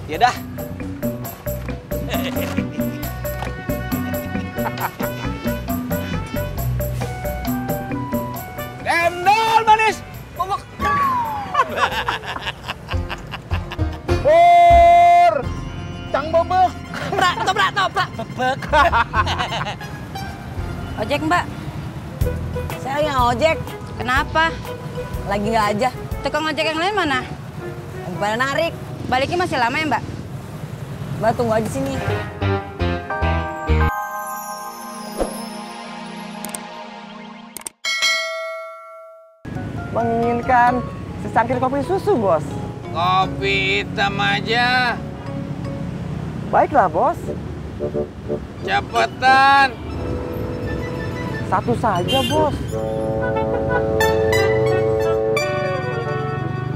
Ya dah. Cendol manis. Bubuk. Pur, cang bebek. Toprak. Bebek. Ojek mbak. Saya lagi nggak ojek. Kenapa? Lagi nggak aja. Tukang ojek yang lain mana? Lagi pada narik. Baliknya masih lama ya mbak? Mbak tunggu aja sini. Menginginkan secangkir kopi susu, Bos. Kopi hitam aja. Baiklah, Bos. Cepetan. Satu saja, Bos.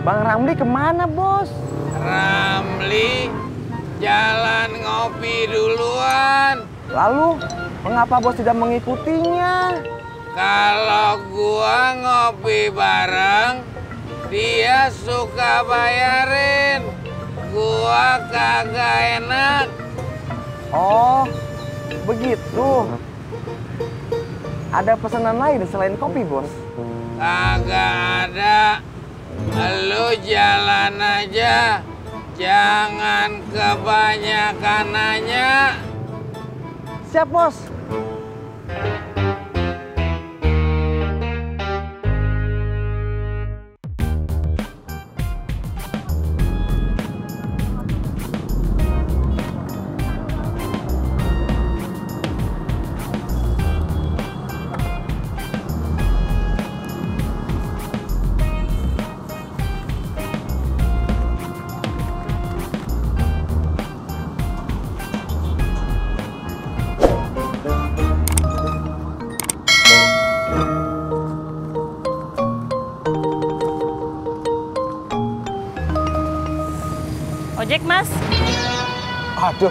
Bang Ramli kemana, Bos? Ramli jalan ngopi duluan. Lalu, mengapa Bos tidak mengikutinya? Kalau gua ngopi bareng, dia suka bayarin. Gua kagak enak. Oh, begitu. Ada pesanan lain selain kopi, Bos? Kagak ada. Lu jalan aja. Jangan kebanyakan nanya. Siap, Bos. Ojek mas? Aduh,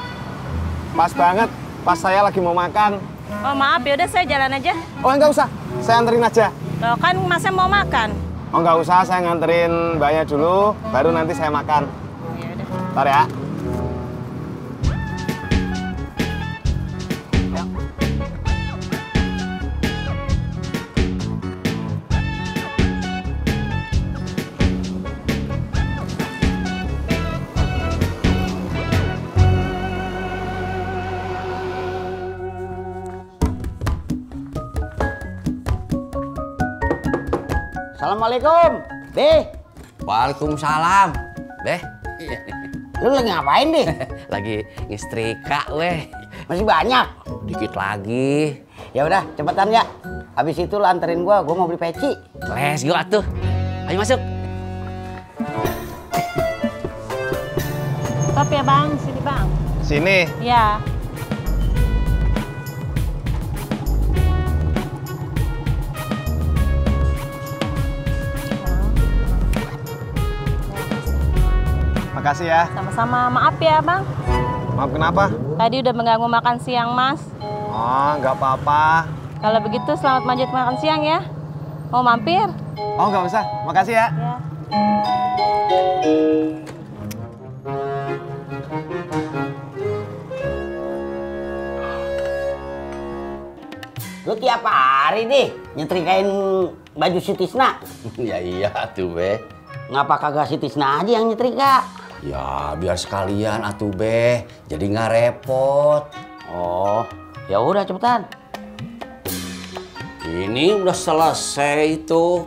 pas banget. Pas saya lagi mau makan. Oh maaf ya udah saya jalan aja. Oh, enggak usah. Saya anterin aja. Loh kan masnya mau makan. Oh, enggak usah. Saya nganterin mbaknya dulu, baru nanti saya makan. Ya udah. Ntar ya. Assalamualaikum, Deh. Waalaikumsalam, Beh. Lu lagi ngapain, Deh? Lagi ngestrika, weh. Masih banyak. Dikit lagi. Ya udah, cepetan ya. Habis itu lu anterin gua mau beli peci. Let's go atuh. Ayo masuk. Stop ya bang, sini bang. Sini. Ya. Makasih ya. Sama-sama, maaf ya bang. Maaf kenapa? Tadi udah mengganggu makan siang mas. Oh, nggak apa-apa. Kalau begitu selamat lanjut makan siang ya. Mau mampir? Oh, nggak usah. Makasih ya. Ya. Lu tiap hari, Deh, nyetrikain baju si Tisna. Ya iya atuh, Beh. Ngapa kagak si Tisna aja yang nyetrika? Ya biar sekalian atuh, Beh. Jadi nggak repot. Oh, ya udah cepetan. Ini udah selesai itu.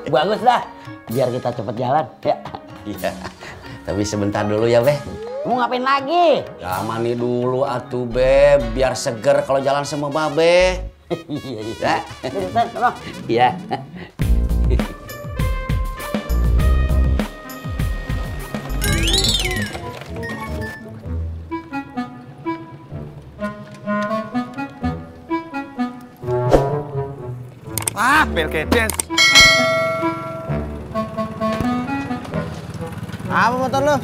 Bagus dah. Biar kita cepet jalan, ya. Iya. Tapi sebentar dulu ya, Beh. Mau ngapain lagi? Ya mandi dulu atuh, Beh. Biar seger kalau jalan sama Babe. Iya, iya. Ya. Cepetan, sono. Iya. Ah, Belkedes. Apa motor lu?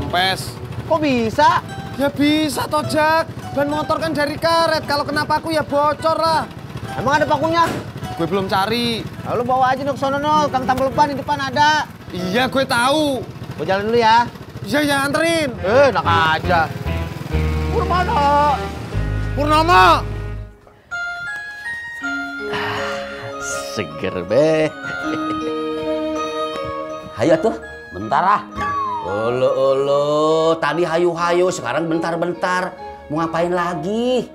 Kempes. Kok bisa? Ya bisa toh, Jak. Ban motor kan dari karet. Kalau kena paku ya bocor lah. Emang ada pakunya? Gue belum cari. Lalu bawa aja ke sono, Kang Tambal ban di depan ada. Iya, gue tahu. Gue jalan dulu ya. Iya, anterin. Enak aja. Purnama. Seger be. Hayo tuh, bentar ah. Olo, tadi hayu-hayu, sekarang bentar-bentar. Mau ngapain lagi?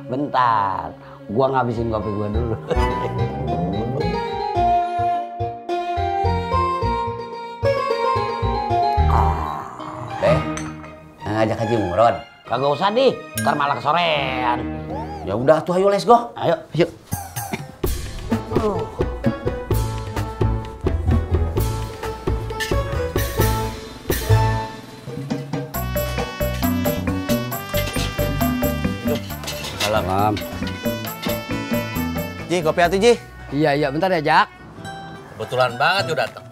Bentar, gua ngabisin kopi gua dulu. Ngajak Haji Murad. Kagak usah di, ntar malah kesorean. Ya udah tuh, ayo let's go. Ayo. Yuk. Salam. Ji, kopi atuh, Ji. Iya, bentar ya, Jak. Kebetulan banget lu datang.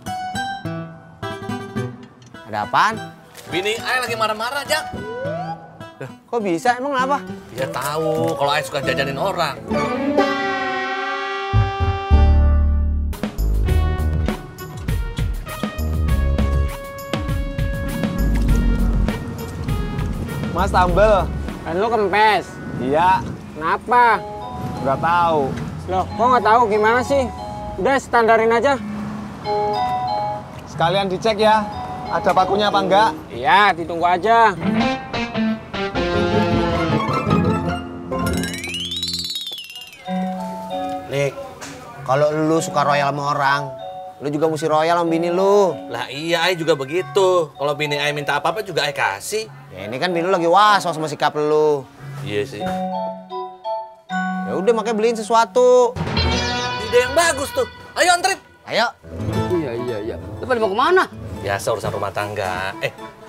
Ada apaan? Bini Ai lagi marah-marah, Jak. Kok bisa? Emang kenapa? Dia tahu kalau Ai suka jajanin orang. Mas Tambel. Kan lu kempes. Iya, Kenapa? nggak tahu. Loh, kok nggak tahu gimana sih? Udah standarin aja. Sekalian dicek ya, ada pakunya apa enggak? Iya, ditunggu aja. Nik, kalau lu suka royal sama orang, lu juga mesti royal sama bini lu. Lah iya, Ai juga begitu. Kalau bini Ai minta apa-apa juga Ai kasih. Ya ini kan bini lu lagi was-was sama sikap lu. Iya sih. Ya udah makanya beliin sesuatu. Ide yang bagus tuh. Ayo anterin. Ayo. Iya. Lu pada mau kemana? Biasa urusan rumah tangga.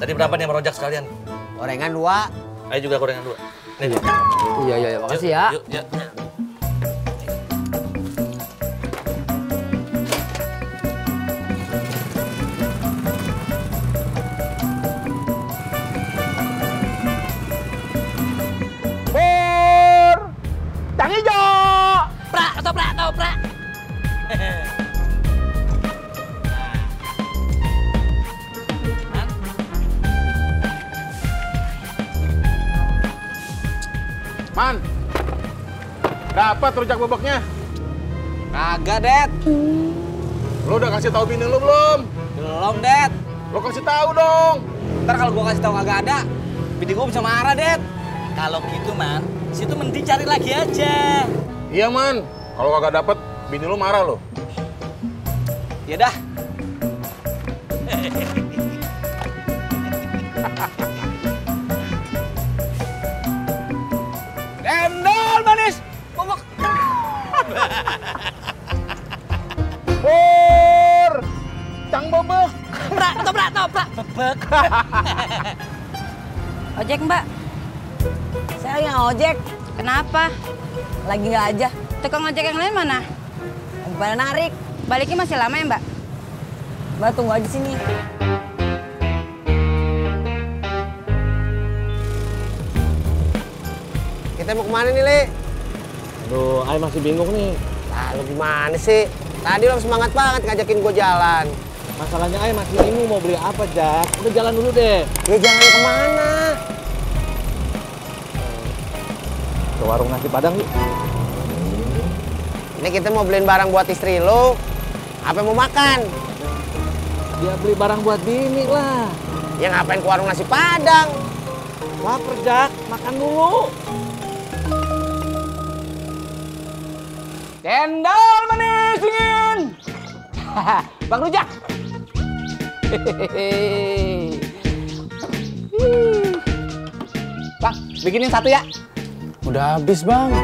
Tadi berapa nih merojak sekalian? Gorengan 2. Ayo juga gorengan 2. Nih. Iya, makasih ya. Yuk. Toprak. Man, dapat rujak bebeknya? Kagak, Det. Lo udah kasih tahu bini lo belum? Belum, Det. Lo kasih tahu dong. Ntar kalau gua kasih tahu kagak ada, bini gua bisa marah, Det. Kalau gitu, Man, situ mending cari lagi aja. Iya, Man. Kalau kagak dapet, bini lo marah lo. Ya dah. Cendol manis. Bobok. Pur! Cang bebek. Toprak. Bebek. Ojek, Mbak. Saya lagi nggak ojek. Kenapa? Lagi nggak aja. Tukang ojek yang lain mana? Lagi pada narik. Baliknya masih lama ya, Mbak? Mbak tunggu aja sini. Kita mau kemana nih, Le? Aduh, Ai masih bingung nih. Lalu gimana sih? Tadi lo semangat banget ngajakin gue jalan. Masalahnya Ai masih bingung mau beli apa, Jak. Udah jalan dulu deh. Ya jalan kemana? Ke warung nasi Padang yuk. Ini kita mau beliin barang buat istri lo. Apa mau makan? Dia beli barang buat bini lah. Ya ngapain ke warung nasi Padang? Lapar, Jak. Makan dulu. Cendol manis dingin. Bang Rujak. Bang, bikinin satu ya. Udah habis, Bang.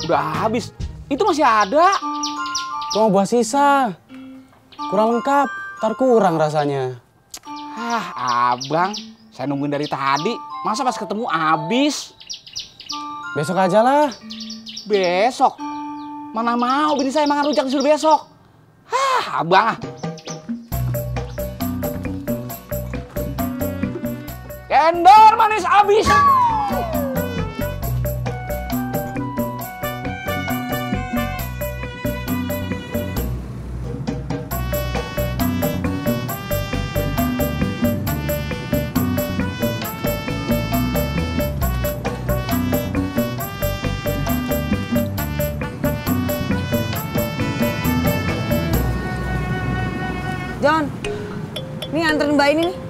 Udah habis. Itu masih ada. Mau buat sisa. Kurang lengkap, ntar kurang rasanya. Abang, saya nungguin dari tadi. Masa pas ketemu habis? Besok aja lah. Besok? Mana mau bini saya makan rujak disuruh besok? Abang ah. Cendol manis habis. John, ini nganterin Mbak ini nih.